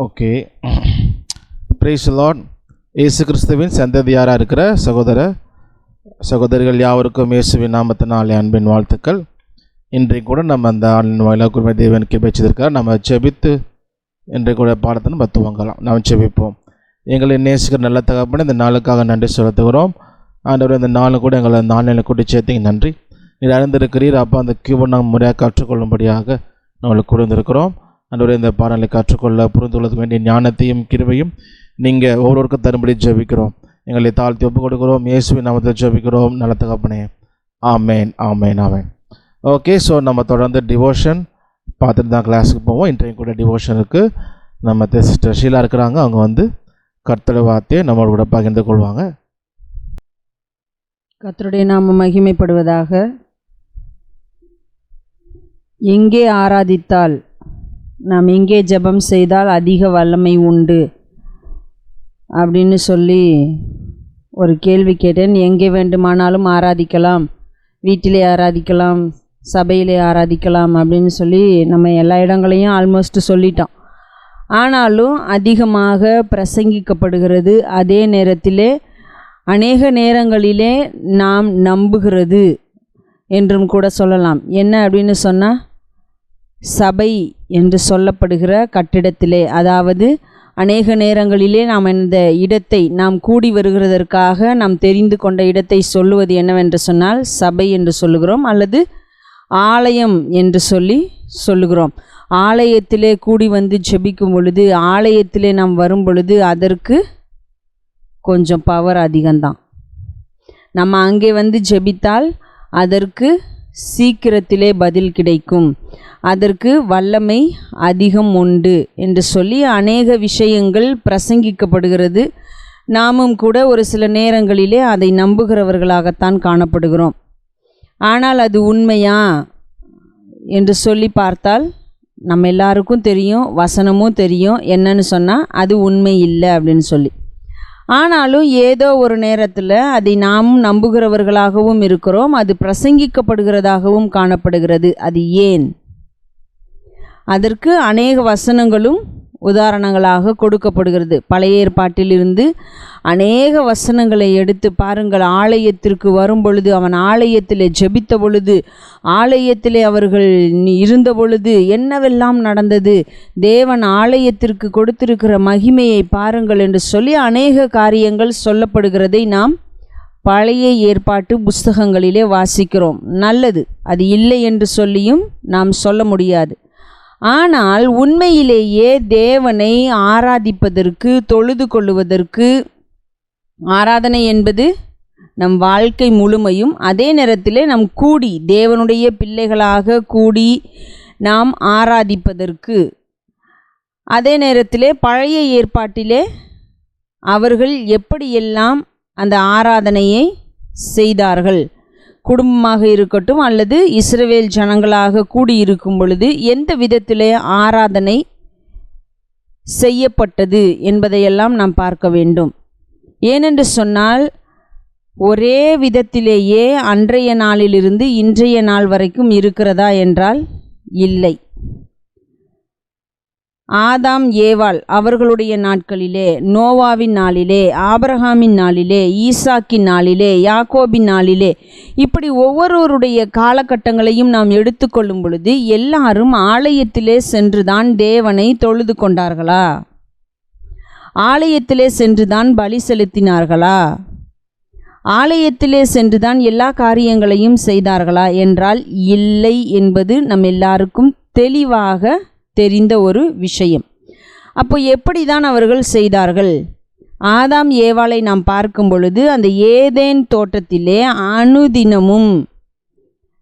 Okay, praise the Lord. இயேசு கிறிஸ்துவின் சந்ததியாராக இருக்கிற சகோதரிகள் யாவருக்கும் இயேசுவின் நாமத்தினாலே அன்பின் வாழ்த்துக்கள். இன்றைக்கு கூட நம்ம அந்த ஆன்லைன் வாயிலாக குறிப்பாக தேவன் கிருபைச்சிருக்கார். நம்ம ஜெபித்து இன்றைக்கு கூட பாடத்தை நம்ம துவங்கலாம். நாம் ஜெபிப்போம். எங்களை நேசிக்கிற நல்ல தகப்பனே, இந்த நாளுக்காக நன்றி செலுத்துகிறோம். ஆண்டவர், இந்த நாளும் கூட எங்களை அந்த ஆன்லைனில் கூட்டி சேர்த்தீங்க நன்றி. நீர் அறிந்திருக்கிறீர் அப்போ அந்த கியூபை நாம் முறையாக கற்றுக்கொள்ளும்படியாக நம்மளுக்கு கொடுத்திருக்கிறோம். ஆண்டவர், இந்த பாடலை கற்றுக்கொள்ள புரிந்து கொள்ள வேண்டிய ஞானத்தையும் கிருபையும் நீங்கள் ஒவ்வொருவருக்கும் தரும்படி ஜெபிக்கிறோம். எங்களை தாழ்த்தி ஒப்புக் கொடுக்கிறோம். இயேசுவின் நாமத்தில் ஜெபிக்கிறோம் நல்ல தகப்பனே. ஆமேன், ஆமேன், ஆமேன். ஓகே, ஸோ நம்ம தொடர்ந்து டிவோஷன் பார்த்துட்டு தான் கிளாஸுக்கு போவோம். இன்றைக்கு கூட டிவோஷனுக்கு நம்ம சிஸ்டர் ஷீலா இருக்கிறாங்க. அவங்க வந்து கர்த்தருடைய வார்த்தையை நம்மளோட கூட பகிர்ந்து கொள்வாங்க. கர்த்தருடைய நாமம் மகிமைப்படுவதாக. எங்கே ஆராதித்தால், நாம் எங்கே ஜெபம் செய்தால் அதிக வல்லமை உண்டு அப்படின்னு சொல்லி ஒரு கேள்வி கேட்டேன். எங்கே வேண்டுமானாலும் ஆராதிக்கலாம், வீட்டிலே ஆராதிக்கலாம், சபையிலே ஆராதிக்கலாம் அப்படின்னு சொல்லி நம்ம எல்லா இடங்களையும் ஆல்மோஸ்ட் சொல்லிட்டோம். ஆனாலும் அதிகமாக பிரசங்கிக்கப்படுகிறது. அதே நேரத்திலே அநேக நேரங்களிலே நாம் நம்புகிறது என்றும் கூட சொல்லலாம். என்ன அப்படின்னு சொன்னால், சபை என்று சொல்லப்படுகிற கட்டிடத்திலே, அதாவது அநேக நேரங்களிலே நாம் இந்த இடத்தை நாம் கூடி வருகிறதற்காக நாம் தெரிந்து கொண்ட இடத்தை சொல்லுவது என்னவென்று சொன்னால் சபை என்று சொல்லுகிறோம், அல்லது ஆலயம் என்று சொல்லுகிறோம். ஆலயத்திலே கூடி வந்து ஜெபிக்கும் பொழுது, ஆலயத்திலே நாம் வரும் பொழுது அதற்கு கொஞ்சம் பவர் அதிகம்தான். நம்ம அங்கே வந்து ஜெபித்தால் அதற்கு சீக்கிரத்திலே பதில் கிடைக்கும், அதற்கு வல்லமை அதிகம் உண்டு என்று சொல்லி அநேக விஷயங்கள் பிரசங்கிக்கப்படுகிறது. நாமும் கூட ஒரு சில நேரங்களிலே அதை நம்புகிறவர்களாகத்தான் காணப்படுகிறோம். ஆனால் அது உண்மையா என்று சொல்லி பார்த்தால் நம்ம எல்லாருக்கும் தெரியும், வசனமும் தெரியும் என்னன்னு சொன்னால் அது உண்மை இல்லை அப்படின்னு சொல்லி. ஆனாலும் ஏதோ ஒரு நேரத்தில் அதை நாம் நம்புகிறவர்களாகவும் இருக்கிறோம், அது பிரசங்கிக்கப்படுகிறதாகவும் காணப்படுகிறது. அது ஏன்? அதற்கு அநேக வசனங்களும் உதாரணங்களாக கொடுக்கப்படுகிறது. பழைய ஏற்பாட்டிலிருந்து அநேக வசனங்களை எடுத்து பாருங்கள். ஆலயத்திற்கு வரும் பொழுது, அவன் ஆலயத்திலே ஜெபித்த பொழுது, ஆலயத்திலே அவர்கள் இருந்த பொழுது என்னவெல்லாம் நடந்தது, தேவன் ஆலயத்திற்கு கொடுத்திருக்கிற மகிமையை பாருங்கள் என்று சொல்லி அநேக காரியங்கள் சொல்லப்படுகிறதை நாம் பழைய ஏற்பாட்டு புஸ்தகங்களிலே வாசிக்கிறோம். நல்லது, அது இல்லை என்று சொல்லியும் நாம் சொல்ல முடியாது. ஆனால் உண்மையிலேயே தேவனை ஆராதிப்பதற்கு, தொழுது கொள்ளுவதற்கு, ஆராதனை என்பது நம் வாழ்க்கை முழுமையும், அதே நேரத்திலே நம் கூடி தேவனுடைய பிள்ளைகளாக கூடி நாம் ஆராதிப்பதற்கு, அதே நேரத்திலே பழைய ஏற்பாட்டிலே அவர்கள் எப்படியெல்லாம் அந்த ஆராதனையை செய்தார்கள், குடும்பமாக இருக்கட்டும் அல்லது இஸ்ரவேல் ஜனங்களாக கூடியிருக்கும் பொழுது எந்த விதத்திலே ஆராதனை செய்யப்பட்டது என்பதையெல்லாம் நாம் பார்க்க வேண்டும். ஏனென்று சொன்னால் ஒரே விதத்திலேயே அன்றைய நாளிலிருந்து இன்றைய நாள் வரைக்கும் இருக்கிறதா என்றால் இல்லை. ஆதாம் ஏவாள் அவர்களுடைய நாட்களிலே, நோவாவின் நாளிலே, ஆபிரகாமின் நாளிலே, ஈசாக்கின் நாளிலே, யாக்கோபின் நாளிலே, இப்படி ஒவ்வொருவருடைய காலகட்டங்களையும் நாம் எடுத்துக்கொள்ளும் பொழுது எல்லாரும் ஆலயத்திலே சென்றுதான் தேவனை தொழுது கொண்டார்களா? ஆலயத்திலே சென்றுதான் பலி செலுத்தினார்களா? ஆலயத்திலே சென்றுதான் எல்லா காரியங்களையும் செய்தார்களா என்றால் இல்லை என்பது நம் எல்லாருக்கும் தெளிவாக தெரிந்த ஒரு விஷயம். அப்போ எப்படி தான் அவர்கள் செய்தார்கள்? ஆதாம் ஏவாளை நாம் பார்க்கும் பொழுது அந்த ஏதேன் தோட்டத்திலே அனுதினமும்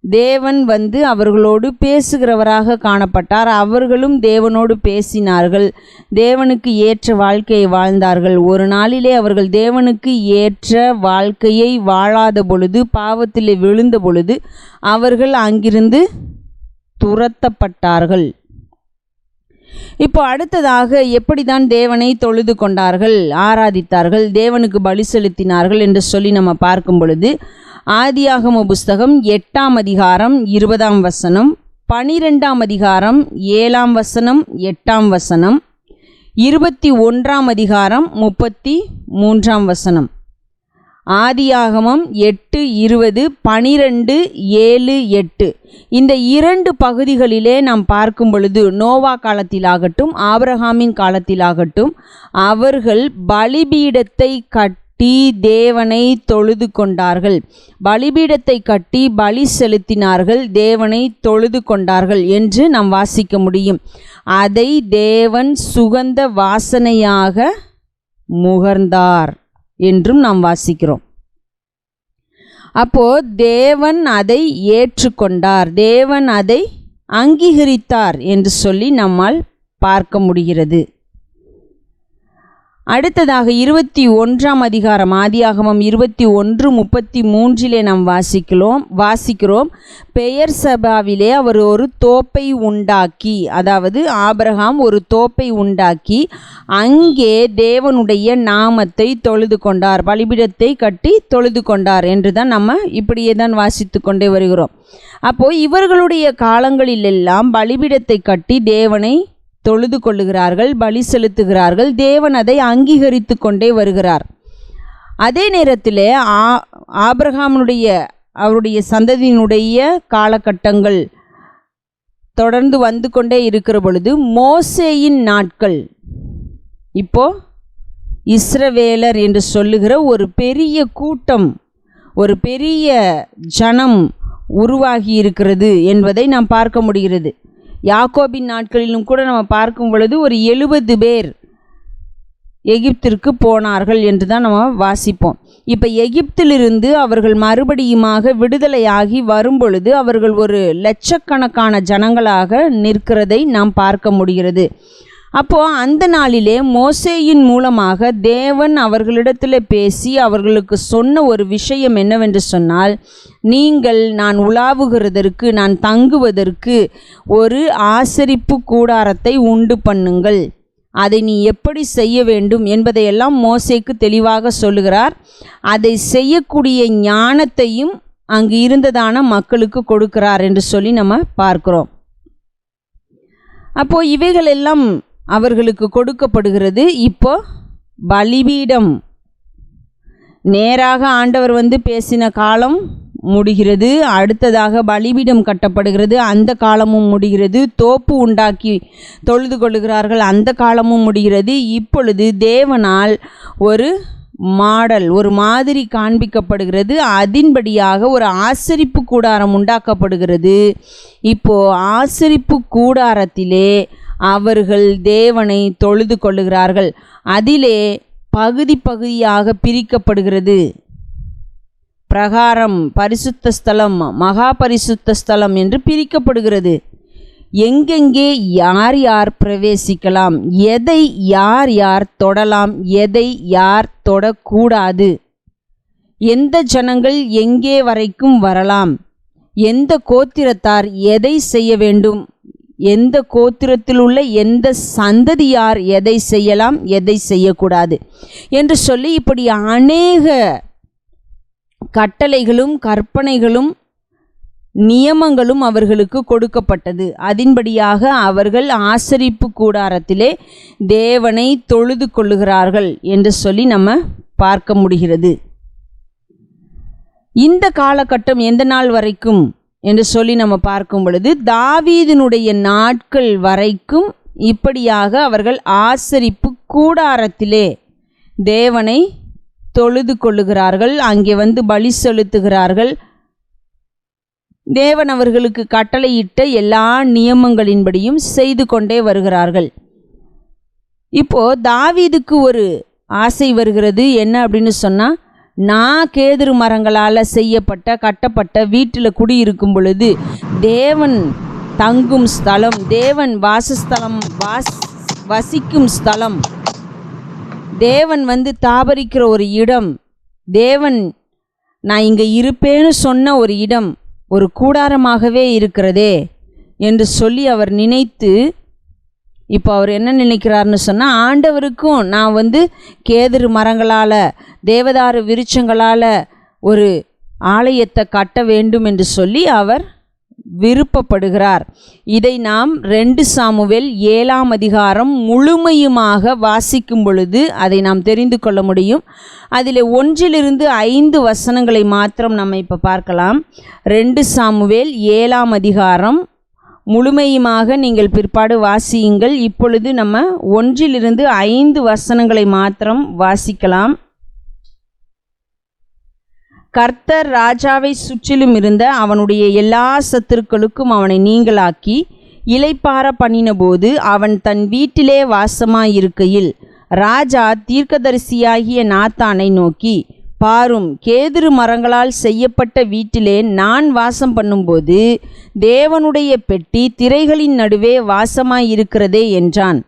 தேவன் வந்து அவர்களோடு பேசுகிறவராக காணப்பட்டார். அவர்களும் தேவனோடு பேசினார்கள், தேவனுக்கு ஏற்ற வாழ்க்கையை வாழ்ந்தார்கள். ஒரு நாளிலே அவர்கள் தேவனுக்கு ஏற்ற வாழ்க்கையை வாழாத பொழுது, பாவத்திலே விழுந்த பொழுது அவர்கள் அங்கிருந்து துரத்தப்பட்டார்கள். இப்போ அடுத்ததாக எப்படி தான் தேவனை தொழுது கொண்டார்கள், ஆராதித்தார்கள், தேவனுக்கு பலி செலுத்தினார்கள் என்று சொல்லி நம்ம பார்க்கும் பொழுது ஆதியாகம புஸ்தகம் 8ஆம் அதிகாரம் 20ஆம் வசனம், 12ஆம் அதிகாரம் 7ஆம் வசனம், 8ஆம் வசனம், 21 அதிகாரம் 33 ஆதியாகமம் 8:20, 12:7-8 இந்த 2 பகுதிகளிலே நாம் பார்க்கும் பொழுது நோவா காலத்திலாகட்டும் ஆபிரகாமின் காலத்திலாகட்டும் அவர்கள் பலிபீடத்தை கட்டி தேவனை தொழுது கொண்டார்கள். பலிபீடத்தை கட்டி பலி செலுத்தினார்கள், தேவனை தொழுது கொண்டார்கள் என்று நாம் வாசிக்க முடியும். அதை தேவன் சுகந்த வாசனையாக முகர்ந்தார் என்றும் நாம் வாசிக்கிறோம். அப்போ தேவன் அதை ஏற்றுக்கொண்டார், தேவன் அதை அங்கீகரித்தார் என்று சொல்லி நம்மால் பார்க்க முடிகிறது. அடுத்ததாக 21 அதிகாரம் ஆதியாகமம் 21:33 நாம் வாசிக்கிறோம். பெயர் சபாவிலே அவர் ஒரு தோப்பை உண்டாக்கி, அதாவது ஆபிரகாம் ஒரு தோப்பை உண்டாக்கி அங்கே தேவனுடைய நாமத்தை தொழுது கொண்டார், பலிபீடத்தை கட்டி தொழுது கொண்டார் என்று தான் நம்ம இப்படியே தான் வாசித்து கொண்டே வருகிறோம். அப்போது இவர்களுடைய காலங்களிலெல்லாம் பலிபீடத்தை கட்டி தேவனை தொழுது கொள்ளுகிறார்கள், பலி செலுத்துகிறார்கள், தேவன் அதை அங்கீகரித்து கொண்டே வருகிறார். அதே நேரத்தில் அவருடைய சந்ததியினுடைய காலகட்டங்கள் தொடர்ந்து வந்து கொண்டே இருக்கிற பொழுது மோசேயின் நாட்கள், இப்போ இஸ்ரவேலர் என்று சொல்லுகிற ஒரு பெரிய கூட்டம், ஒரு பெரிய ஜனம் உருவாகி இருக்கிறது என்பதை நாம் பார்க்க முடிகிறது. யாக்கோபின் நாட்களிலும் கூட நம்ம பார்க்கும் பொழுது ஒரு 70 பேர் எகிப்திற்கு போனார்கள் என்று தான் நம்ம வாசிப்போம். இப்போ எகிப்திலிருந்து அவர்கள் மறுபடியுமாக விடுதலையாகி வரும் பொழுது அவர்கள் ஒரு லட்சக்கணக்கான ஜனங்களாக நிற்கிறதை நாம் பார்க்க முடிகிறது. அப்போது அந்த நாளிலே மோசேயின் மூலமாக தேவன் அவர்களிடத்தில் பேசி அவர்களுக்கு சொன்ன ஒரு விஷயம் என்னவென்று சொன்னால், நீங்கள் நான் உலாவுகிறதற்கு, நான் தங்குவதற்கு ஒரு ஆசரிப்பு கூடாரத்தை உண்டு பண்ணுங்கள், அதை நீ எப்படி செய்ய வேண்டும் என்பதையெல்லாம் மோசேக்கு தெளிவாக சொல்லுகிறார். அதை செய்யக்கூடிய ஞானத்தையும் அங்கு இருந்ததான மக்களுக்கு கொடுக்கிறார் என்று சொல்லி நம்ம பார்க்கிறோம். அப்போது இவைகளெல்லாம் அவர்களுக்கு கொடுக்கப்படுகிறது. இப்போ பலிபீடம் நேராக ஆண்டவர் வந்து பேசின காலம் முடிகிறது. அடுத்ததாக பலிபீடம் கட்டப்படுகிறது, அந்த காலமும் முடிகிறது. தோப்பு உண்டாக்கி தொழுது கொள்ளுகிறார்கள், அந்த காலமும் முடிகிறது. இப்பொழுது தேவனால் ஒரு மாடல், ஒரு மாதிரி காண்பிக்கப்படுகிறது. அதன்படியாக ஒரு ஆசரிப்பு கூடாரம் உண்டாக்கப்படுகிறது. இப்போ ஆசரிப்பு கூடாரத்திலே அவர்கள் தேவனை தொழுது கொள்ளுகிறார்கள். அதிலே பகுதி பகுதியாக பிரிக்கப்படுகிறது. பிரகாரம், பரிசுத்த ஸ்தலம், மகா பரிசுத்த ஸ்தலம் என்று பிரிக்கப்படுகிறது. எங்கெங்கே யார் யார் பிரவேசிக்கலாம், எதை யார் யார் தொடலாம், எதை யார் தொடக்கூடாது, எந்த ஜனங்கள் எங்கே வரைக்கும் வரலாம், எந்த கோத்திரத்தார் எதை செய்ய வேண்டும், எந்த கோத்திரத்தில் உள்ள எந்த சந்ததியார் எதை செய்யலாம், எதை செய்யக்கூடாது என்று சொல்லி இப்படி அநேக கட்டளைகளும் கற்பனைகளும் நியமங்களும் அவர்களுக்கு கொடுக்கப்பட்டது. அதன்படியாக அவர்கள் ஆசரிப்பு கூடாரத்திலே தேவனை தொழுது கொள்ளுகிறார்கள் என்று சொல்லி நம்ம பார்க்க முடிகிறது. இந்த காலகட்டம் எந்த நாள் வரைக்கும் என்று சொல்லி நம்ம பார்க்கும் பொழுது தாவீதினுடைய நாட்கள் வரைக்கும் இப்படியாக அவர்கள் ஆசரிப்பு கூடாரத்திலே தேவனை தொழுது கொள்ளுகிறார்கள், அங்கே வந்து பலி செலுத்துகிறார்கள். தேவன் அவர்களுக்கு கட்டளையிட்ட எல்லா நியமங்களின்படியும் செய்து கொண்டே வருகிறார்கள். இப்போ தாவீதுக்கு ஒரு ஆசை வருகிறது. என்ன அப்படின்னு சொன்னால், நான் கேதுரு மரங்களால் செய்யப்பட்ட கட்டப்பட்ட வீட்டில் குடியிருக்கும் பொழுது தேவன் தங்கும் ஸ்தலம், தேவன் வாசஸ்தலம், வசிக்கும் ஸ்தலம், தேவன் வந்து தாபரிக்கிற ஒரு இடம், தேவன் நான் இங்கே இருப்பேன்னு சொன்ன ஒரு இடம் ஒரு கூடாரமாகவே இருக்கிறதே என்று சொல்லி அவர் நினைத்து, இப்போ அவர் என்ன நினைக்கிறார்னு சொன்னால், ஆண்டவருக்கும் நான் வந்து கேதுரு மரங்களால் தேவதாரு விருட்சங்களால் ஒரு ஆலயத்தை கட்ட வேண்டும் என்று சொல்லி அவர் விருப்பப்படுகிறார். இதை நாம் 2 சாமுவேல் 7ஆம் அதிகாரம் முழுமையுமாக வாசிக்கும் பொழுது அதை நாம் தெரிந்து கொள்ள முடியும். அதில் 1 5 வசனங்களை மாத்திரம் நம்ம இப்போ பார்க்கலாம். 2 சாமுவேல் 7ஆம் அதிகாரம் முழுமையுமாக நீங்கள் பிற்பாடு வாசியுங்கள். இப்பொழுது நம்ம 1 5 வசனங்களை மாத்திரம் வாசிக்கலாம். கர்த்தர் ராஜாவை சுற்றிலும் இருந்த அவனுடைய எல்லா சத்துருக்களுக்கும் அவனை நீங்களாக்கி இளைப்பார பண்ணினபோது அவன் தன் வீட்டிலே வாசமாயிருக்கையில் ராஜா தீர்க்கதரிசியாகிய நாத்தானை நோக்கி, பாரும், கேதுரு மரங்களால் செய்யப்பட்ட வீட்டிலே நான் வாசம் பண்ணும்போது தேவனுடைய பெட்டி திரைகளின் நடுவே வாசமாயிருக்கிறதே என்றான்.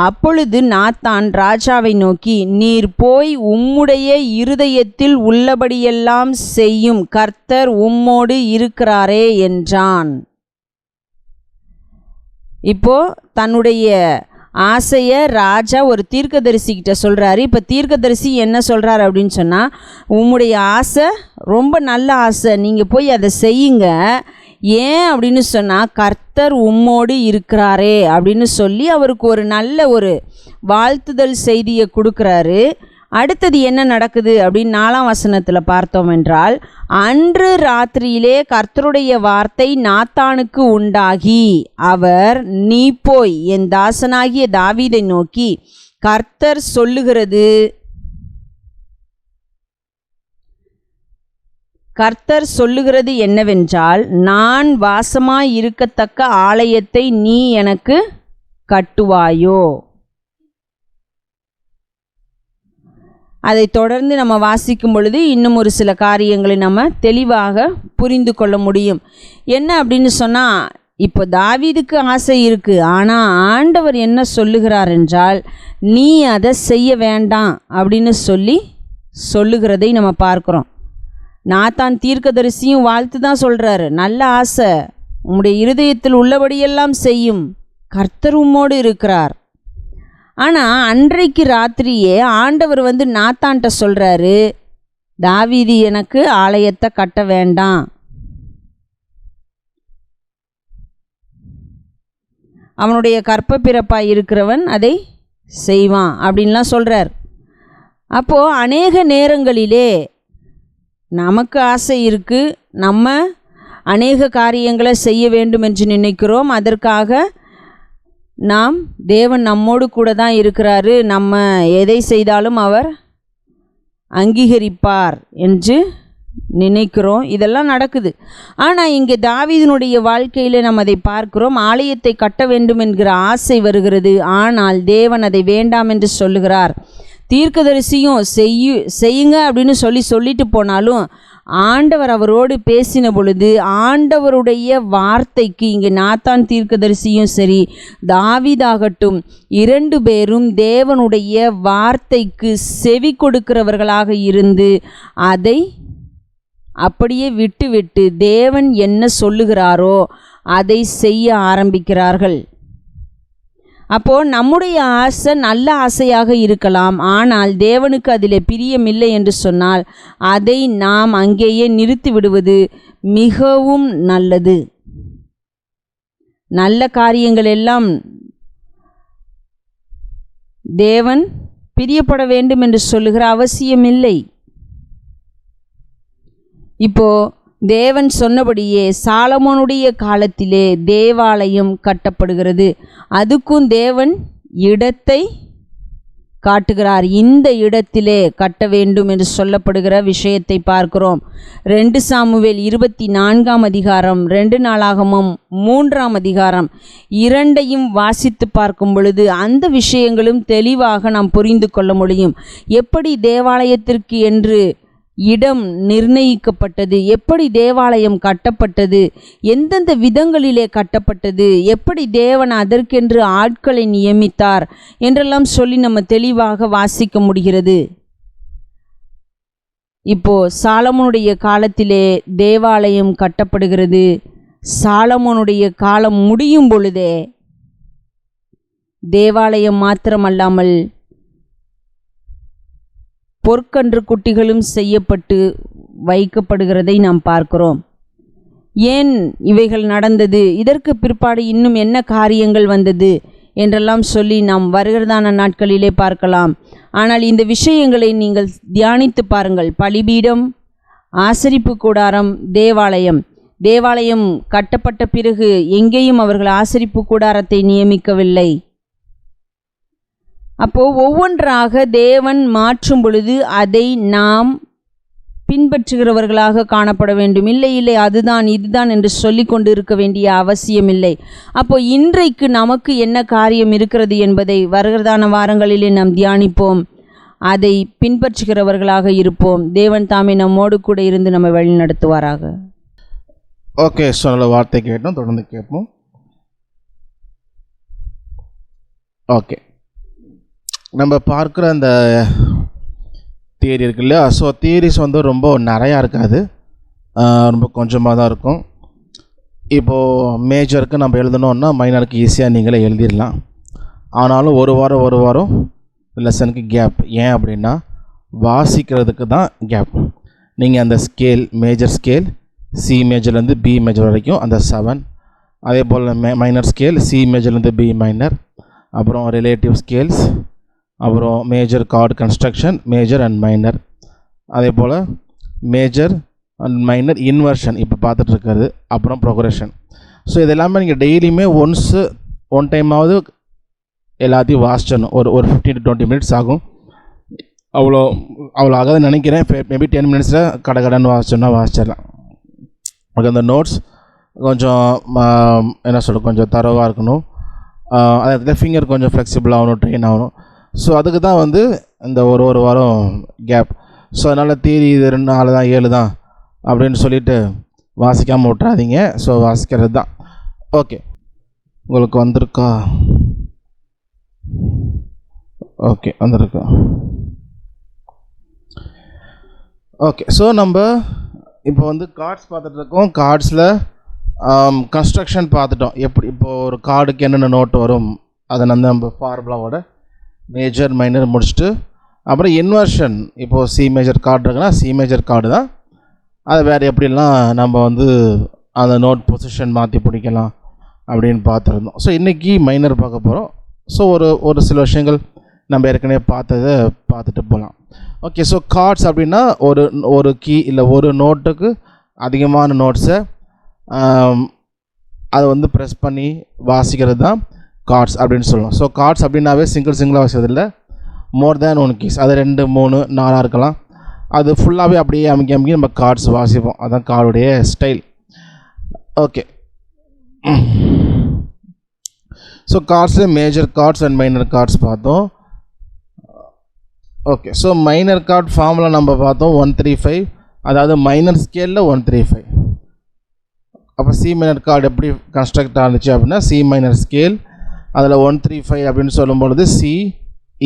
அப்பொழுது நாத்தான் ராஜாவை நோக்கி, நீர் போய் உம்முடைய இருதயத்தில் உள்ளபடியெல்லாம் செய்யும், கர்த்தர் உம்மோடு இருக்கிறாரே என்றான். இப்போ தன்னுடைய ஆசையை ராஜா ஒரு தீர்க்கதரிசிக்கிட்ட சொல்கிறாரு. இப்போ தீர்க்கதரிசி என்ன சொல்கிறார் அப்படின்னு சொன்னால், உம்முடைய ஆசை ரொம்ப நல்ல ஆசை, நீங்கள் போய் அதை செய்யுங்க. ஏன் அப்படின்னு சொன்னால், கர்த்தர் உம்மோடு இருக்கிறாரே அப்படின்னு சொல்லி அவருக்கு ஒரு நல்ல ஒரு வாழ்த்துதல் செய்தியை கொடுக்குறாரு. அடுத்தது என்ன நடக்குது அப்படின்னு 4ஆம் வசனத்தில் பார்த்தோம் என்றால், அன்று ராத்திரியிலே கர்த்தருடைய வார்த்தை நாத்தானுக்கு உண்டாகி அவர், நீ போய் என் தாசனாகிய தாவீதை நோக்கி கர்த்தர் சொல்லுகிறது என்னவென்றால், நான் வாசமாய் இருக்கத்தக்க ஆலயத்தை நீ எனக்கு கட்டுவாயோ. அதை தொடர்ந்து நம்ம வாசிக்கும் பொழுது இன்னும் ஒரு சில காரியங்களை நம்ம தெளிவாக புரிந்து கொள்ள முடியும். என்ன அப்படின்னு சொன்னால், இப்போ தாவீதுக்கு ஆசை இருக்குது, ஆனால் ஆண்டவர் என்ன சொல்லுகிறார் என்றால், நீ அதை செய்ய வேண்டாம் அப்படின்னு சொல்லுகிறதை நம்ம பார்க்குறோம். நாத்தான் தீர்க்கதரிசியும் வாழ்த்து தான் சொல்கிறாரு, நல்ல ஆசை, உம்முடைய இருதயத்தில் உள்ளபடியெல்லாம் செய்யும், கர்த்தர் உம்மோடு இருக்கிறார். ஆனால் அன்றைக்கு ராத்திரியே ஆண்டவர் நாத்தான்ட்ட சொல்கிறாரு, தாவீது எனக்கு ஆலயத்தை கட்ட வேண்டாம், அவனுடைய கற்ப பிறப்பாய் இருக்கிறவன் அதை செய்வான் அப்படின்லாம் சொல்கிறார். அப்போது அநேக நேரங்களிலே நமக்கு ஆசை இருக்குது, நம்ம அநேக காரியங்களை செய்ய வேண்டும் என்று நினைக்கிறோம். அதற்காக நாம் தேவன் நம்மோடு கூட தான் இருக்கிறாரு, நம்ம எதை செய்தாலும் அவர் அங்கீகரிப்பார் என்று நினைக்கிறோம். இதெல்லாம் நடக்குது. ஆனால் இங்கே தாவீதினுடைய வாழ்க்கையில் நம்ம அதை பார்க்கிறோம். ஆலயத்தை கட்ட வேண்டும் என்கிற ஆசை வருகிறது, ஆனால் தேவன் அதை வேண்டாம் என்று சொல்லுகிறார். தீர்க்கதரிசியும் செய்யுங்க அப்படின்னு சொல்லிட்டு போனாலும் ஆண்டவர் அவரோடு பேசின பொழுது ஆண்டவருடைய வார்த்தைக்கு, இங்கே நாத்தான் தீர்க்கதரிசியும் சரி தாவீதாகட்டும் 2 பேரும் தேவனுடைய வார்த்தைக்கு செவி கொடுக்கிறவர்களாக இருந்து அதை அப்படியே விட்டுவிட்டு தேவன் என்ன சொல்லுகிறாரோ அதை செய்ய ஆரம்பிக்கிறார்கள். அப்போது நம்முடைய ஆசை நல்ல ஆசையாக இருக்கலாம், ஆனால் தேவனுக்கு அதில் பிரியமில்லை என்று சொன்னால் அதை நாம் அங்கேயே நிறுத்தி விடுவது மிகவும் நல்லது. நல்ல காரியங்கள் எல்லாம் தேவன் பிரியப்பட வேண்டும் என்று சொல்லுகிற அவசியமில்லை. இப்போ தேவன் சொன்னபடியே சாலமோனுடைய காலத்திலே தேவாலயம் கட்டப்படுகிறது. அதுக்கும் தேவன் இடத்தை காட்டுகிறார். இந்த இடத்திலே கட்ட வேண்டும் என்று சொல்லப்படுகிற விஷயத்தை பார்க்கிறோம். 2 சாமுவேல் 24ஆம் அதிகாரம், 2 நாளாகமம் 3ஆம் அதிகாரம் இரண்டையும் வாசித்து பார்க்கும் பொழுது அந்த விஷயங்களும் தெளிவாக நாம் புரிந்து கொள்ள முடியும். எப்படி தேவாலயத்திற்கு என்று இடம் நிர்ணயிக்கப்பட்டது, எப்படி தேவாலயம் கட்டப்பட்டது, எந்தெந்த விதங்களிலே கட்டப்பட்டது, எப்படி தேவன் அதற்கென்று ஆட்களை நியமித்தார் என்றெல்லாம் சொல்லி நம்ம தெளிவாக வாசிக்க முடிகிறது. இப்போ சாலமோனுடைய காலத்திலே தேவாலயம் கட்டப்படுகிறது. சாலமோனுடைய காலம் முடியும் பொழுதே தேவாலயம் மாத்திரமல்லாமல் பொற்கன்று குட்டிகளும் செய்யப்பட்டு வைக்கப்படுகிறதை நாம் பார்க்கிறோம். ஏன் இவைகள் நடந்தது, இதற்கு பிற்பாடு இன்னும் என்ன காரியங்கள் வந்தது என்றெல்லாம் சொல்லி நாம் வருகிறதான நாட்களிலே பார்க்கலாம். ஆனால் இந்த விஷயங்களை நீங்கள் தியானித்து பாருங்கள். பலிபீடம், ஆசரிப்பு கூடாரம், தேவாலயம் கட்டப்பட்ட பிறகு எங்கேயும் அவர்கள் ஆசரிப்பு கூடாரத்தை நியமிக்கவில்லை. அப்போ ஒவ்வொன்றாக தேவன் மாற்றும் பொழுது அதை நாம் பின்பற்றுகிறவர்களாக காணப்பட வேண்டும். இல்லை அதுதான் இதுதான் என்று சொல்லி கொண்டு இருக்க வேண்டிய அவசியம் இல்லை. அப்போ இன்றைக்கு நமக்கு என்ன காரியம் இருக்கிறது என்பதை வருகிறதான வாரங்களிலே நாம் தியானிப்போம். அதை பின்பற்றுகிறவர்களாக இருப்போம். தேவன் தாமே நம்மோடு கூட இருந்து நம்மை வழி நடத்துவாராக. ஓகே, ஸோ நல்ல வார்த்தை கேட்டோம், தொடர்ந்து கேட்போம். ஓகே, நம்ம பார்க்குற அந்த தியரி இருக்கு இல்லையா? ஸோ தியரிஸ் வந்து ரொம்ப நிறையா இருக்காது, ரொம்ப கொஞ்சமாக தான் இருக்கும். இப்போது மேஜருக்கு நம்ம எழுதணுன்னா மைனருக்கு ஈஸியாக நீங்களே எழுதிடலாம். ஆனாலும் ஒரு வாரம் லெசனுக்கு கேப். ஏன் அப்படின்னா வாசிக்கிறதுக்கு தான் கேப். நீங்கள் அந்த ஸ்கேல், மேஜர் ஸ்கேல் சி மேஜர்லேருந்து பி மேஜர் வரைக்கும் அந்த 7, அதே போல் மைனர் ஸ்கேல் சி மேஜர்லேருந்து பி மைனர், அப்புறம் ரிலேட்டிவ் ஸ்கேல்ஸ், அப்புறம் major chord construction, major and minor, அதே போல் மேஜர் அண்ட் மைனர் இன்வர்ஷன் இப்போ பார்த்துட்ருக்கிறது, அப்புறம் ப்ரோக்ரெஷன். ஸோ இது எல்லாமே நீங்கள் டெய்லியுமே ஒன் டைமாவது எல்லாத்தையும் வாசிச்சிடணும். ஒரு 15 to 20 minutes ஆகும். அவ்வளோ ஆகாதுன்னு நினைக்கிறேன். மேபி 10 minutesல கடன்னு வாசிச்சிடலாம். ஓகே, அந்த நோட்ஸ் கொஞ்சம் என்ன சொல்ல, கொஞ்சம் தரவாக இருக்கணும். அதே ஃபிங்கர் கொஞ்சம் ஃப்ளெக்சிபிள் ஆகணும், ட்ரெயின் ஆகணும். ஸோ அதுக்கு தான் வந்து இந்த ஒரு வாரம் கேப். ஸோ அதனால் தியரி இது 2 4 தான் 7 தான் அப்படின்னு சொல்லிட்டு வாசிக்காமல் விட்றாதீங்க. ஸோ வாசிக்கிறது தான். ஓகே, உங்களுக்கு வந்திருக்கா? ஓகே, வந்திருக்கு. ஓகே, ஸோ நம்ம இப்போ வந்து கார்ட்ஸ் பார்த்துட்ருக்கோம். கார்ட்ஸில் கன்ஸ்ட்ரக்ஷன் பார்த்துட்டோம். எப்படி இப்போது ஒரு கார்டுக்கு என்னென்ன நோட்டு வரும் அதை நம்ம ஃபார்முலாவோட மேஜர் மைனர் முடிச்சுட்டு, அப்புறம் இன்வர்ஷன். இப்போது சி மேஜர் கார்டு இருக்குன்னா சி மேஜர் கார்டு தான், அதை வேறு எப்படிலாம் நம்ம வந்து அந்த நோட் பொசிஷன் மாற்றி பிடிக்கலாம் அப்படின்னு பார்த்துருந்தோம். ஸோ இன்றைக்கி மைனர் பார்க்க போகிறோம். ஸோ ஒரு சில விஷயங்கள் நம்ம ஏற்கனவே பார்த்ததை பார்த்துட்டு போகலாம். ஓகே, ஸோ கார்ட்ஸ் அப்படின்னா ஒரு கீ இல்லை ஒரு நோட்டுக்கு அதிகமான நோட்ஸை அதை வந்து ப்ரெஸ் பண்ணி வாசிக்கிறது தான் கார்ட்ஸ் அப்படின்னு சொல்லுவோம். ஸோ கார்ட்ஸ் அப்படின்னாவே சிங்கிளாக வாசிக்கிறது இல்லை, மோர் தேன் 1 கீஸ். அது 2 3 4 இருக்கலாம். அது ஃபுல்லாகவே அப்படியே அமைக்கி நம்ம கார்ட்ஸ் வாசிப்போம். அதுதான் கார்டுடைய ஸ்டைல். ஓகே, ஸோ கார்ட்ஸில் major chords and minor chords பார்த்தோம். Okay, so minor chord formula நம்ம பார்த்தோம் 135, அதாவது மைனர் ஸ்கேலில் 135. அப்போ சி மைனர் கார்டு எப்படி கன்ஸ்ட்ரக்ட் ஆனிச்சு அப்படின்னா சி மைனர் ஸ்கேல், அதில் 135 அப்படின்னு சொல்லும்பொழுது சி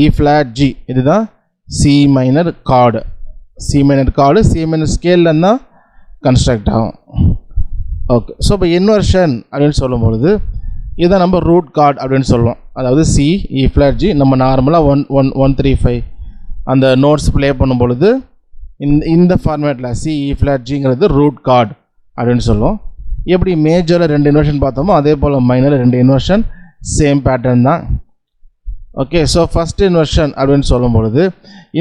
இ ஃப்ளாட் ஜி, இதுதான் C minor chord. C minor ஸ்கேலில் தான் கன்ஸ்ட்ரக்ட் ஆகும். ஓகே, ஸோ இப்போ இன்வர்ஷன் அப்படின்னு சொல்லும்பொழுது இதுதான் நம்ம ரூட் கார்டு அப்படின்னு சொல்லுவோம். அதாவது சி இ ஃப்ளாட் ஜி. நம்ம நார்மலாக 135 அந்த நோட்ஸ் ப்ளே பண்ணும் பொழுது இந்த ஃபார்மேட்டில் சி இ ஃப்ளாட் ஜிங்கிறது ரூட் கார்டு அப்படின்னு சொல்லுவோம். எப்படி மேஜரில் 2 இன்வர்ஷன் பார்த்தோமோ அதே போல் மைனரில் 2 இன்வர்ஷன், சேம் பேட்டர்ன் தான். ஓகே, ஸோ ஃபஸ்ட் இன்வர்ஷன் அப்படின்னு சொல்லும் பொழுது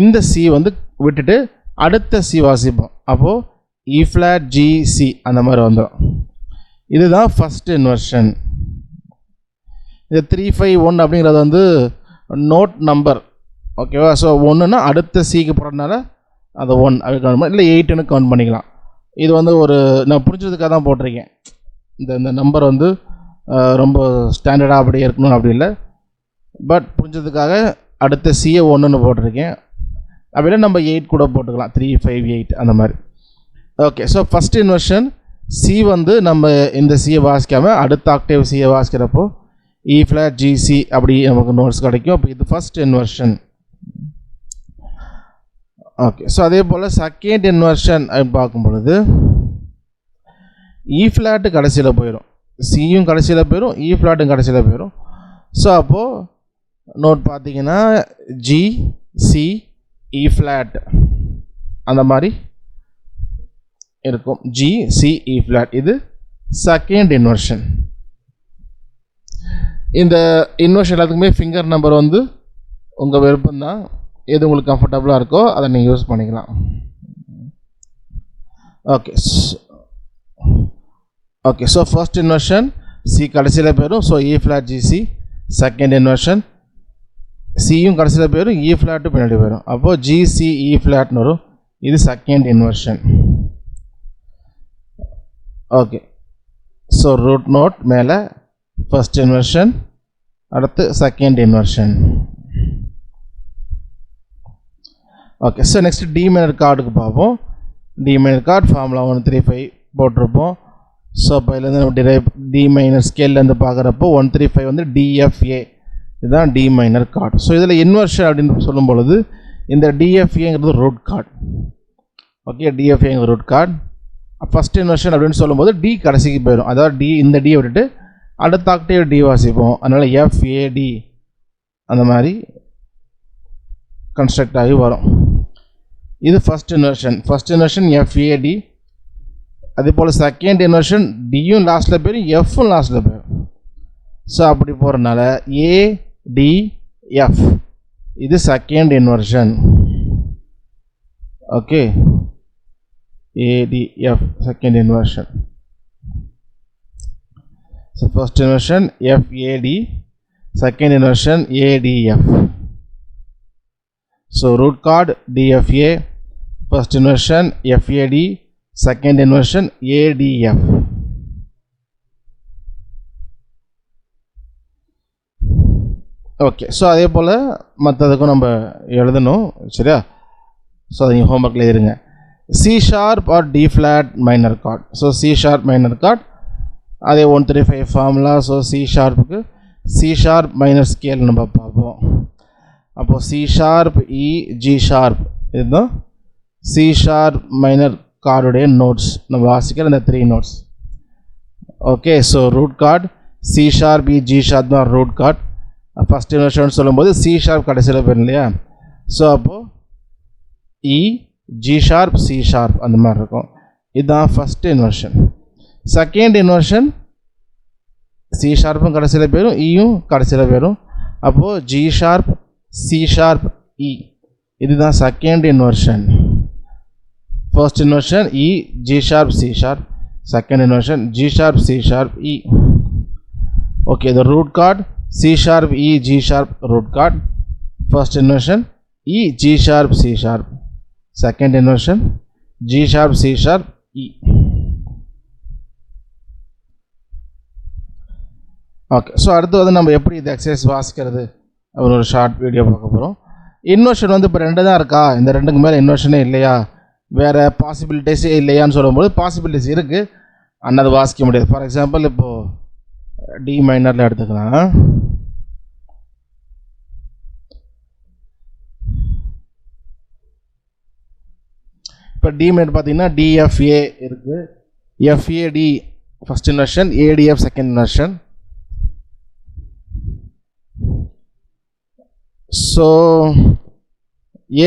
இந்த சி வந்து விட்டுட்டு அடுத்த சி வாசிப்போம். அப்போது இ ஃப்ளாட் ஜி சி அந்த மாதிரி வந்துடும். இதுதான் ஃபஸ்ட் இன்வர்ஷன். இது 351 அப்படிங்கிறது வந்து நோட் நம்பர். ஓகேவா? ஸோ 1ன்னா அடுத்த சிக்கு போகிறதுனால அதை 1 அப்படி கவுண்ட் பண்ணி, இல்லை 8ன்னு கவுண்ட் பண்ணிக்கலாம். இது வந்து நான் புரிஞ்சதுக்காக தான் போட்டிருக்கேன். இந்த நம்பர் வந்து ரொம்ப ஸ்டாண்டர்டாக அப்படியே இருக்கணும் அப்படி இல்லை, பட் புரிஞ்சதுக்காக அடுத்த சியை 1ன்னு போட்டிருக்கேன். அப்படின்னா நம்ம 8 கூட போட்டுக்கலாம், 3 5 8 அந்த மாதிரி. Okay, so first inversion C வந்து நம்ம இந்த சியை வாசிக்காமல் அடுத்த ஆக்டேவ் சியை வாசிக்கிறப்போ இ ஃப்ளாட் ஜிசி அப்படி நமக்கு நோட்ஸ் கிடைக்கும். அப்போ இது ஃபஸ்ட் இன்வர்ஷன். ஓகே, ஸோ அதே போல் செகண்ட் இன்வர்ஷன் அப்படின்னு பார்க்கும் பொழுது இ ஃப்ளாட்டு கடைசியில் போயிடும், சியும் கடைசியில் போயிடும், இ ஃப்ளாட்டும் கடைசியில் போயிடும். ஸோ அப்போது நோட் பார்த்தீங்கன்னா ஜி சி இ ஃப்ளாட் அந்த மாதிரி இருக்கும். ஜி சி இ ஃப்ளாட், இது செகண்ட் இன்வர்ஷன். இந்த இன்வர்ஷன் எல்லாத்துக்குமே ஃபிங்கர் நம்பர் வந்து உங்கள் விருப்பம்தான், எது உங்களுக்கு கம்ஃபர்டபுளாக இருக்கோ அதை நீங்கள் யூஸ் பண்ணிக்கலாம். Okay so first inversion C கடைசியில் போயிடும், so E flat G C. Second inversion சியும் கடைசியில் போயிடும், இ ஃப்ளாட்டு பின்னாடி போயிடும், அப்போது ஜிசி இ ஃப்ளாட்னு வரும். இது second inversion. Okay so root note மேலே ஃபர்ஸ்ட் இன்வர்ஷன், அடுத்து second inversion. Okay so next D minor கார்டுக்கு பார்ப்போம். டி மைனர் கார்டு ஃபார்முலா 135 போட்டிருப்போம். ஸோ இப்போ இதுலேருந்து நம்ம டிரைவ் டி மைனர் ஸ்கேல்லேருந்து பார்க்குறப்போ 135 வந்து டிஎஃப்ஏ, இதுதான் டி மைனர் கார்டு. ஸோ இதில் இன்வர்ஷன் அப்படின்னு சொல்லும் பொழுது இந்த டிஎஃப்ஏங்கிறது ரூட் கார்டு. ஓகே டிஎஃப்ஏங்கிறது ரூட் கார்டு. ஃபஸ்ட் இன்வர்ஷன் அப்படின்னு சொல்லும்போது டி கடைசிக்கு போயிடும், அதாவது டி இந்த டி விட்டுட்டு அடுத்த ஆக்டேவ் டி வாசிப்போம், அதனால் எஃப்ஏடி அந்த மாதிரி கன்ஸ்ட்ரக்ட் ஆகி வரும். இது first inversion. First inversion FAT. அதே போல் செகண்ட் இன்வர்ஷன் டியும் லாஸ்ட்டில் போயிடும், எஃப்பும் லாஸ்ட்டில் போயிடும். ஸோ அப்படி போகிறதுனால ஏடிஎஃப் இது second inversion. Okay ADF second inversion. So first inversion FAD, second inversion ADF. So root card DFA, first inversion FAD, second inversion ADF. Okay so அதே போல் மற்றதுக்கும் நம்ம எழுதணும் சரியா. ஸோ அதை நீங்கள் ஹோம்ஒர்க்கில் எழுதுங்க. C sharp or D flat minor chord. So C sharp minor chord அதே 135 formula. So C sharpக்கு C sharp minor scale நம்ம பார்ப்போம். அப்போது C sharp E G sharp இதுதான் C sharp minor chordுடைய நோட்ஸ் நம்ம வாசிக்கிற இந்த 3 notes. Okay so root chord C sharp E G sharp தான் ரூட் கார்டு. ஃபஸ்ட் இன்வர்ஷன் சொல்லும்போது C sharp கடைசியில் போயிடும் இல்லையா. ஸோ அப்போது E G sharp C sharp அந்த மாதிரி இருக்கும். இதுதான் first inversion. Second inversion C sharpும் கடைசியில் போயிடும், ஈயும் கடைசியில் போயிடும். அப்போது G sharp C sharp E இதுதான் second inversion. First inversion E G sharp C sharp, second inversion G sharp C sharp E. Okay the root chord C sharp E G sharp root chord. First inversion E G sharp C sharp, second inversion G sharp C sharp E. Okay so அடுத்து வந்து நம்ம எப்படி இது exercise வாசிக்கிறது அப்படின்னு ஒரு short video பார்க்க போகிறோம். இன்வர்ஷன் வந்து இப்போ 2 தான் இருக்கா, இந்த 2க்கு மேலே இன்வர்ஷனே இல்லையா, வேறு பாசிபிலிட்டிஸே இல்லையான்னு சொல்லும்போது பாசிபிலிட்டிஸ் இருக்குது, ஆனால் அது வாசிக்க முடியாது. ஃபார் எக்ஸாம்பிள் இப்போது டி மைனரில் எடுத்துக்கலாம். இப்போ டி மைனர் பார்த்தீங்கன்னா டிஎஃப்ஏ இருக்குது, FAT first inversion, ADF second inversion. So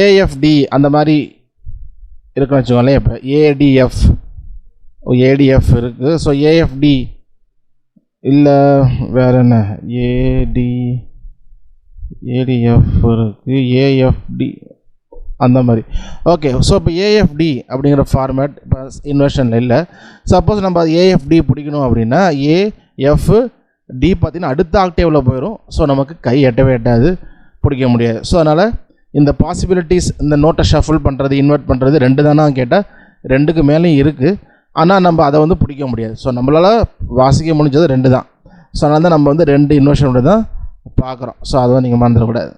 AFT அந்த மாதிரி இருக்குன்னு வச்சுக்கோங்களேன். இப்போ ஏடிஎஃப் இருக்குது. ஸோ ஏஎஃப்டி இல்லை வேறு என்ன, ஏடிஎஃப் இருக்குது, ஏஎஃப்டி அந்த மாதிரி. ஓகே ஸோ இப்போ ஏஎஃப்டி அப்படிங்கிற ஃபார்மேட் இப்போ இன்வர்ஷனில் இல்லை. சப்போஸ் நம்ம அது ஏஎஃப்டி பிடிக்கணும் அப்படின்னா ஏஎஃப்டி பார்த்திங்கன்னா அடுத்த ஆக்டேவில் போயிடும். ஸோ நமக்கு கை எட்டவே எட்டாது, பிடிக்க முடியாது. ஸோ அதனால் இந்த பாசிபிலிட்டிஸ், இந்த நோட்டை ஷஃபிள் பண்ணுறது இன்வெர்ட் பண்ணுறது 2 தானே கேட்டால் 2க்கு மேலேயும் இருக்குது, ஆனால் நம்ம அதை வந்து பிடிக்க முடியாது. ஸோ நம்மளால் வாசிக்க முடிஞ்சது 2 தான். ஸோ அதனால தான் நம்ம வந்து 2 இன்வர்ஷனோட தான் பார்க்குறோம். ஸோ அதை நீங்கள் மறந்துடக்கூடாது.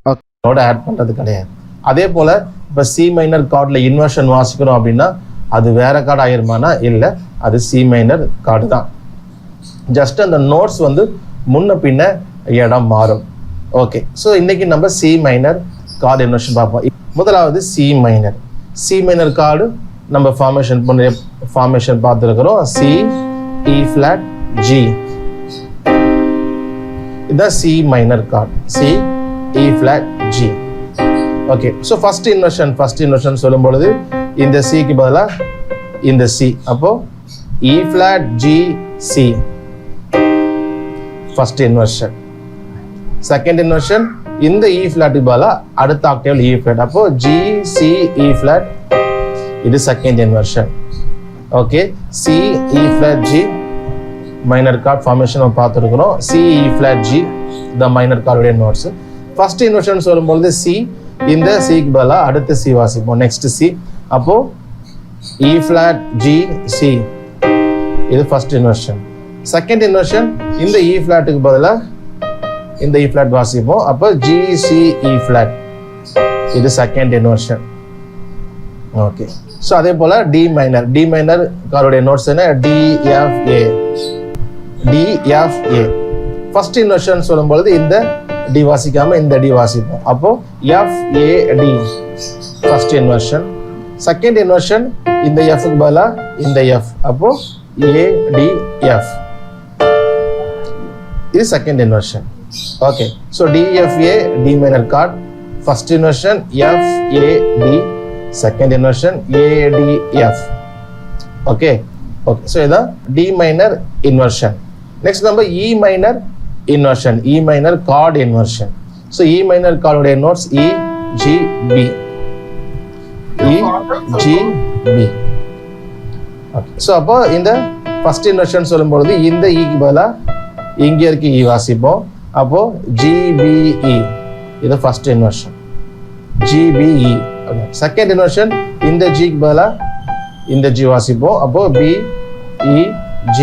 ஓகே ஆட் பண்ணுறது கிடையாது. அதே போல் இப்போ சி மைனர் கார்டில் இன்வர்ஷன் வாசிக்கிறோம் அப்படின்னா அது வேறு கார்டு ஆயிருமானா இல்லை, அது சி மைனர் கார்டு தான். ஜஸ்ட் அந்த நோட்ஸ் வந்து முன்ன பின்ன இடம் மாறும். ஓகே ஸோ இன்றைக்கி நம்ம சி மைனர் கார்டு இன்வர்ஷன் பார்ப்போம். முதலாவது சி மைனர் கார்டு நம்ம ஃபார்மேஷன் பார்த்துருக்கிறோம். சி இ ஃப்ளாட் ஜி, இதுதான் C minor chord, C E flat G. Okay so first inversion சொல்லும் பொழுது இந்த சிக்கு பதிலாக இந்த சி. அப்போ E flat G C first inversion. Second inversion இந்த E flat பதிலாக அடுத்த ஆக்டேவ் E flat. அப்போ G C E flat இது second inversion. Okay, C E flat G minor chord formation நம்ம பார்த்துருக்கிறோம். C E flat G the minor கார்டுடைய notes. First inversion சொல்லும்போது C இந்த சிக்கு பதிலாக அடுத்த சி வாசிப்போம். Next C. அப்போ E flat G C இது ஃபர்ஸ்ட் இன்வர்ஷன். செகண்ட் இன்வர்ஷன் இந்த E flatக்கு பதிலாக இந்த E flat வாசிப்போம். அப்போ G C E flat இது செகண்ட் இன்வர்ஷன். ஓகே, ஸோ அதே போல டி மைனர் காரோடைய நோட்ஸ் என்ன? D F A D F A. First inversion சொல்லும்பொழுது இந்த டி வாசிக்காம இந்த டி வாசிப்போம். அப்போ F A D first inversion. Second inversion இந்த எஃப்க்கு பதிலாக இந்த எஃப். அப்போ A D F இது second inversion. Okay, so D F A D minor chord first inversion F A D second inversion A D F. Okay okay, so இதான் D minor inversion. Next நம்ம E minor inversion, E minor chord inversion. So E minor கார்டுடைய notes E G B E G B. Okay, so அப்போ இந்த first inversion சொல்லும்பொழுது இந்த ஈக்கு பதிலாக இங்கே இருக்கு இ வாசிப்போம். அப்போ GBE இது first inversion GBE. Second inversion இந்த ஜிக்கு பதிலாக இந்த ஜி வாசிப்போம். அப்போ BEG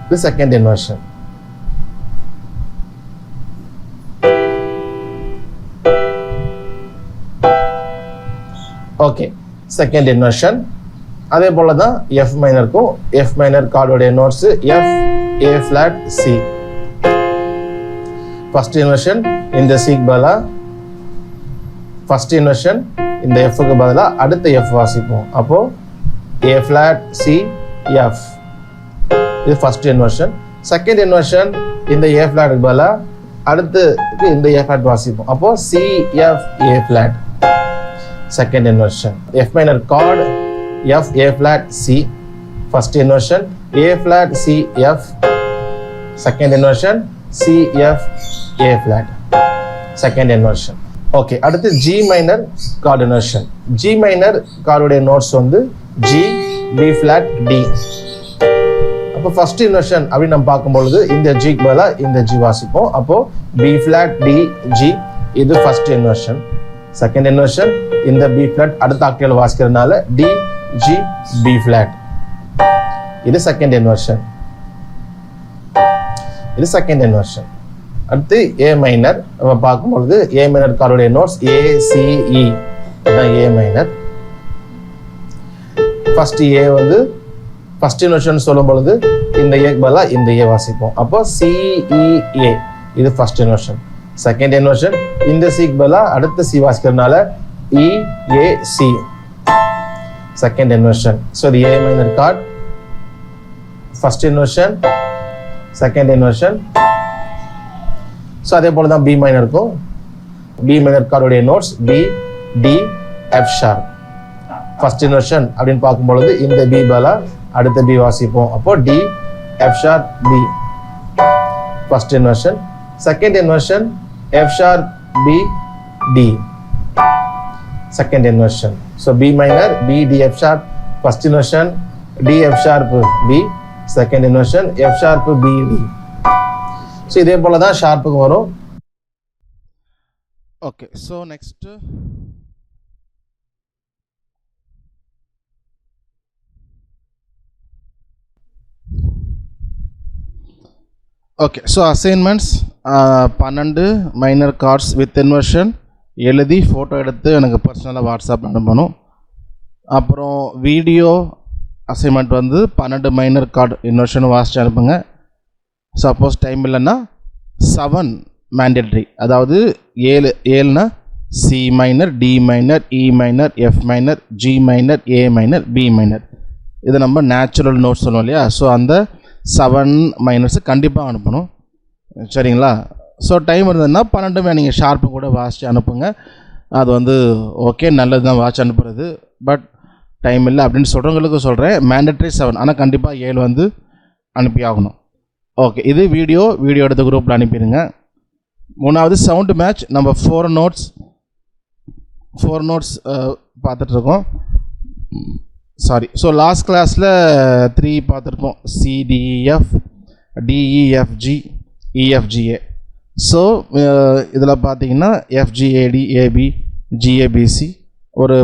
இது second inversion. Okay, second inversion. அதே போல தான் எஃப் மைனருக்கும் எஃப் மைனர் கார்டுடைய notes F A flat C. First inversion இந்த சிக்கு பதிலாக ஃபர்ஸ்ட் இன்வர்ஷன் இந்த எஃப்க்கு பதிலாக அடுத்த எஃப் வாசிப்போம். அப்போ A flat C F இது ஃபர்ஸ்ட் இன்வர்ஷன். செகண்ட் இன்வர்ஷன் இந்த A flatக்கு பதிலாக அடுத்துக்கு இந்த A flat வாசிப்போம். அப்போ C F A flat second inversion. F minor chord F A flat C first inversion. A flat C F second inversion. C F A flat second inversion. Okay, அடுத்து G minor chord inversion. G minor கார்டுடைய notes வந்து G B flat D. அப்போ first inversion அப்படின்னு நம்ம பார்க்கும்பொழுது இந்த ஜிக்கு பதிலாக இந்த ஜி வாசிப்போம். அப்போ B flat D G இது ஃபர்ஸ்ட் இன்வர்ஷன். செகண்ட் இன்வர்ஷன் இந்த B flat அடுத்த ஆக்டேவ்ல வாசிக்கிறதுனால D G B flat இது செகண்ட் இன்வர்ஷன். இது செகண்ட் இன்வர்ஷன். அடுத்து A மைனர் நம்ம பார்க்கும்பொழுது A மைனர் கார்டுடைய நோட்ஸ் A C E இதுதான் A மைனர். ஃபர்ஸ்ட் A வந்து ஃபர்ஸ்ட் இன்வர்ஷன் சொல்லும் பொழுது இந்த ஏக்கு பதிலாக இந்த A வாசிப்போம். அப்போ C E A இது ஃபர்ஸ்ட் இன்வர்ஷன். செகண்ட் இன்வர்ஷன் இந்த சிக்கு பதிலாக அடுத்த சி வாசிக்கிறதுனால E A C second inversion. So இது A minor chord first inversion second inversion. So அதே போல தான் B மைனருக்கும் B மைனர் கார்டுடைய notes B D F sharp first inversion அப்படின்னு பார்க்கும்பொழுது இந்த B பதிலாக அடுத்த B வாசிப்போம். அப்போ D F sharp B first inversion. Second inversion F sharp B D second inversion. So B minor B D F sharp first inversion. D F sharp B second inversion. F sharp B D. So இதே போல தான் ஷார்ப்புக்கு வரும். Okay, so next okay, so assignments 12 minor chords with inversion எழுதி photo எடுத்து எனக்கு பர்சனலாக WhatsApp அனுப்பணும். அப்புறம் வீடியோ அசைன்மெண்ட் வந்து 12 மைனர் கார்டு இன்வர்ஷன் வாசித்து அனுப்புங்க. சப்போஸ் டைம் இல்லைன்னா 7 மேண்டேட்ரி, அதாவது 7னா C minor, D minor, E minor, F minor, G minor, A minor, B minor. இது நம்ம நேச்சுரல் நோட்ஸ் சொல்லுவோம் இல்லையா. ஸோ அந்த 7 மைனர்ஸு கண்டிப்பாக அனுப்பணும், சரிங்களா. ஸோ டைம் இருந்ததுன்னா 12 நீங்கள் ஷார்ப்பு கூட வாசித்து அனுப்புங்க. அது வந்து ஓகே நல்லது தான் வாட்ச் அனுப்புறது, பட் டைம் இல்லை அப்படின்னு சொல்கிறவங்களுக்கு சொல்கிறேன். மேண்டட்ரி 7, ஆனால் கண்டிப்பாக 7 வந்து அனுப்பி ஆகணும். ஓகே, இது வீடியோ எடுத்த குரூப்பில் அனுப்பிடுங்க. மூணாவது சவுண்டு மேட்ச். நம்ம 4 நோட்ஸ் பார்த்துட்ருக்கோம். சாரி, ஸோ லாஸ்ட் கிளாஸில் 3 பார்த்துருப்போம். CDEF, DEFG, EFGA. ஸோ இதில் பார்த்தீங்கன்னா FGAD, AB, GABC ஒரு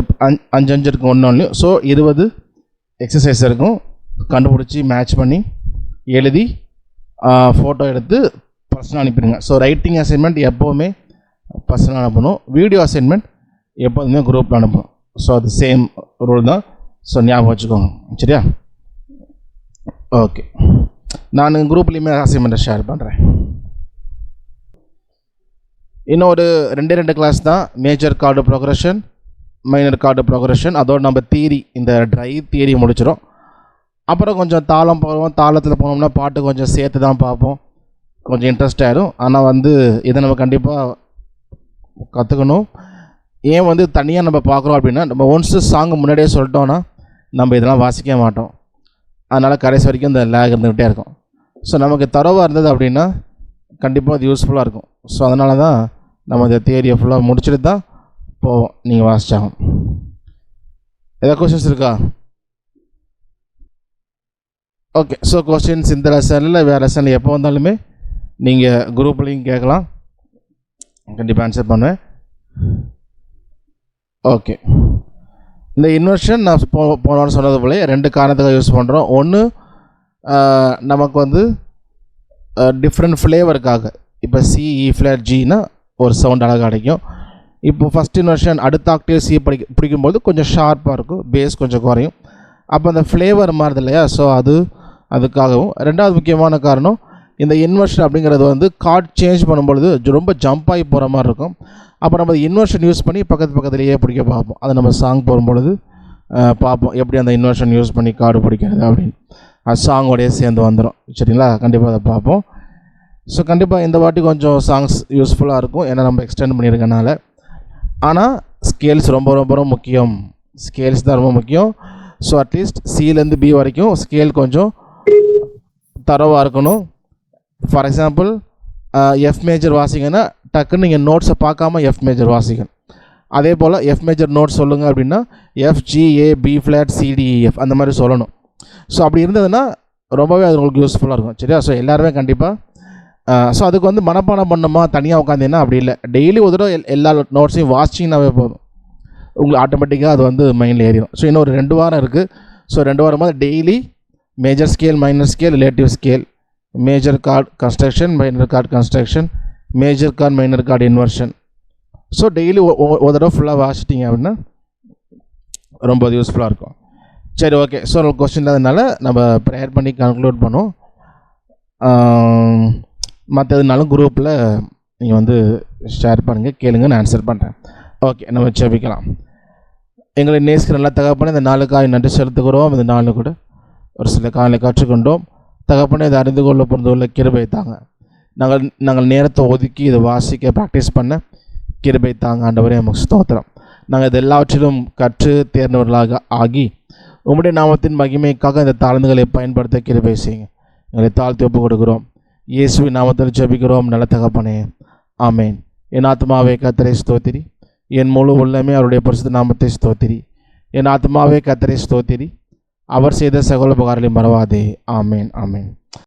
5 இருக்கும் ஒன்றுலையும். ஸோ 20 எக்ஸசைஸ் இருக்கும். கண்டுபிடிச்சி மேட்ச் பண்ணி எழுதி ஃபோட்டோ எடுத்து பர்சனல் அனுப்பிடுங்க. ஸோ ரைட்டிங் அசைன்மெண்ட் எப்போவுமே பர்சனல் அனுப்பணும். வீடியோ அசைன்மெண்ட் எப்போதுமே குரூப்பில் அனுப்பணும். ஸோ அது சேம் ரூல் தான். ஸோ ஞாபகம் வச்சுக்கோங்க, சரியா? ஓகே, நான் குரூப்லேயுமே அசைன்மெண்ட்டை ஷேர் பண்ணுறேன். இன்னும் ஒரு 2 கிளாஸ் தான். Major card progression, minor card progression. அதோடு நம்ம தியரி, இந்த ட்ரைவ் தியரி முடிச்சிடும். அப்புறம் கொஞ்சம் தாளம் போவோம். தாளத்தில் போனோம்னா பாட்டு கொஞ்சம் சேர்த்து தான் பார்ப்போம். கொஞ்சம் இன்ட்ரெஸ்ட் ஆகிடும். ஆனால் வந்து இதை நம்ம கண்டிப்பாக கற்றுக்கணும். ஏன் வந்து தனியாக நம்ம பார்க்குறோம் அப்படின்னா, நம்ம ஒன்ஸு சாங் முன்னாடியே சொல்லிட்டோன்னா நம்ம இதெல்லாம் வாசிக்க மாட்டோம். அதனால் கடைசி வரைக்கும் இந்த லேக் இருந்துக்கிட்டே இருக்கும். ஸோ நமக்கு தரவாக இருந்தது அப்படின்னா கண்டிப்பாக அது யூஸ்ஃபுல்லாக இருக்கும். ஸோ அதனால தான் நம்ம இந்த தியரியை ஃபுல்லாக முடிச்சுட்டு தான் போவோம். நீங்கள் வாசிச்சாகும். ஏதாவது கொஸ்டின்ஸ் இருக்கா? ஓகே, ஸோ கொஸ்டின்ஸ் இந்த லெசனில் வேறு லெசனில் எப்போ வந்தாலுமே நீங்கள் குரூப்லேயும் கேட்கலாம். கண்டிப்பாக ஆன்சர் பண்ணுவேன். ஓகே, இந்த இன்வெர்ஷன் நான் போன சொன்னது போல 2 காரணத்துக்காக யூஸ் பண்ணுறோம். ஒன்று, நமக்கு வந்து டிஃப்ரெண்ட் ஃப்ளேவருக்காக. இப்போ C, E flat, Gனா ஒரு சவுண்ட் அழகாக கிடைக்கும். இப்போ ஃபஸ்ட் இன்வெர்ஷன் அடுத்த ஆக்டேவ் C பிடிக்கும்போது கொஞ்சம் ஷார்ப்பாக இருக்கும், பேஸ் கொஞ்சம் குறையும். அப்போ அந்த ஃப்ளேவர் மாறுது இல்லையா? ஸோ அதுக்காகவும். ரெண்டாவது முக்கியமான காரணம், இந்த இன்வெர்ஷன் அப்படிங்கிறது வந்து கார்ட் சேஞ்ச் பண்ணும்பொழுது ரொம்ப ஜம்ப் ஆகி போகிற மாதிரி இருக்கும். அப்போ நம்ம இன்வெர்ஷன் யூஸ் பண்ணி பக்கத்துலேயே பிடிக்க பார்ப்போம். அதை நம்ம சாங் போகும்பொழுது பார்ப்போம் எப்படி அந்த இன்வெர்ஷன் யூஸ் பண்ணி கார்டு பிடிக்கிறது அப்படின்னு. அது சாங்கோடையே சேர்ந்து வந்துடும், சரிங்களா? கண்டிப்பாக அதை பார்ப்போம். ஸோ கண்டிப்பாக இந்த வாட்டி கொஞ்சம் சாங்ஸ் யூஸ்ஃபுல்லாக இருக்கும், ஏன்னா நம்ம எக்ஸ்டெண்ட் பண்ணியிருக்கனால. ஆனால் ஸ்கேல்ஸ் ரொம்ப ரொம்ப ரொம்ப முக்கியம். ஸ்கேல்ஸ் தான் ரொம்ப முக்கியம். ஸோ அட்லீஸ்ட் Cலேருந்து B வரைக்கும் ஸ்கேல் கொஞ்சம் தரவாக இருக்கணும். ஃபார் எக்ஸாம்பிள் F மேஜர் வாசிங்கன்னா டக்குன்னு நீங்கள் நோட்ஸை பார்க்காம F மேஜர் வாசிக்கணும். அதே போல் F மேஜர் நோட்ஸ் சொல்லுங்கள் அப்படின்னா F, G, A, B flat, C, D, E, F அந்த மாதிரி சொல்லணும். ஸோ அப்படி இருந்ததுன்னா ரொம்பவே அது உங்களுக்கு யூஸ்ஃபுல்லாக இருக்கும், சரியா? ஸோ எல்லாருமே கண்டிப்பாக ஸோ அதுக்கு வந்து மனப்பாடம் பண்ணணுமா தனியாக உட்காந்தீங்கன்னா அப்படி இல்லை. டெய்லி ஒரு தடவை எல்லா நோட்ஸையும் வாசிச்சிங்கனாவே போதும், உங்களுக்கு ஆட்டோமேட்டிக்காக அது வந்து மைண்டில் ஏறிடும். ஸோ இன்னும் ஒரு 2 வாரம் இருக்குது. ஸோ 2 வாரமாக daily major scale, minor scale, relative scale, major chord construction, minor card construction, major card, minor chord inversion. So daily ஒரு தடவை ஃபுல்லாக வாசிட்டிங்க அப்படின்னா ரொம்ப யூஸ்ஃபுல்லாக இருக்கும். சரி, ஓகே. ஸோ கொஸ்டின் இல்லாததுனால நம்ம ப்ரேயர் பண்ணி கன்க்ளூட் பண்ணோம். மற்றதுனாலும் குரூப்பில் நீங்கள் வந்து ஷேர் பண்ணுங்கள், கேளுங்க, நான் ஆன்சர் பண்ணுறேன். ஓகே, நம்ம ஜெபிக்கலாம். எங்களை நேசிக்கிற நல்ல தகப்பனே, இந்த நாளுக்காக நன்றி செலுத்துகிறோம். இந்த நாள் கூட ஒரு சில காலையில் கற்றுக்கொண்டோம். தகப்பனே, இதை அறிந்து கொள்ள பொறுத்து உள்ள கிருபை தாங்க. நாங்கள் நேரத்தை ஒதுக்கி இதை வாசிக்க ப்ராக்டிஸ் பண்ண கிருபை தாங்க. ஆண்டவரே, நமக்கு ஸ்தோத்திரம். நாங்கள் இது எல்லாவற்றிலும் கற்று தேர்ந்தவர்களாக ஆகி உம்முடைய நாமத்தின் மகிமைக்காக இந்த தாழ்ந்துகளை பயன்படுத்த கிருபை செய்யுங்க. எங்களை தாழ்த்தி ஒப்பு கொடுக்குறோம். இயேசுவின் நாமத்தில் ஜெபிக்கிறோம் நல்ல தகப்பனே, ஆமேன். என் ஆத்மாவே கர்த்தரை ஸ்தோத்திரி, என் முழு உள்ளமே அவருடைய பரிசுத்த நாமத்தை ஸ்தோத்திரி. என் ஆத்மாவே கர்த்தரை ஸ்தோத்திரி, அவர் செய்த சகல உபகாரங்களையும் மறவாதே. ஆமேன், ஆமேன்.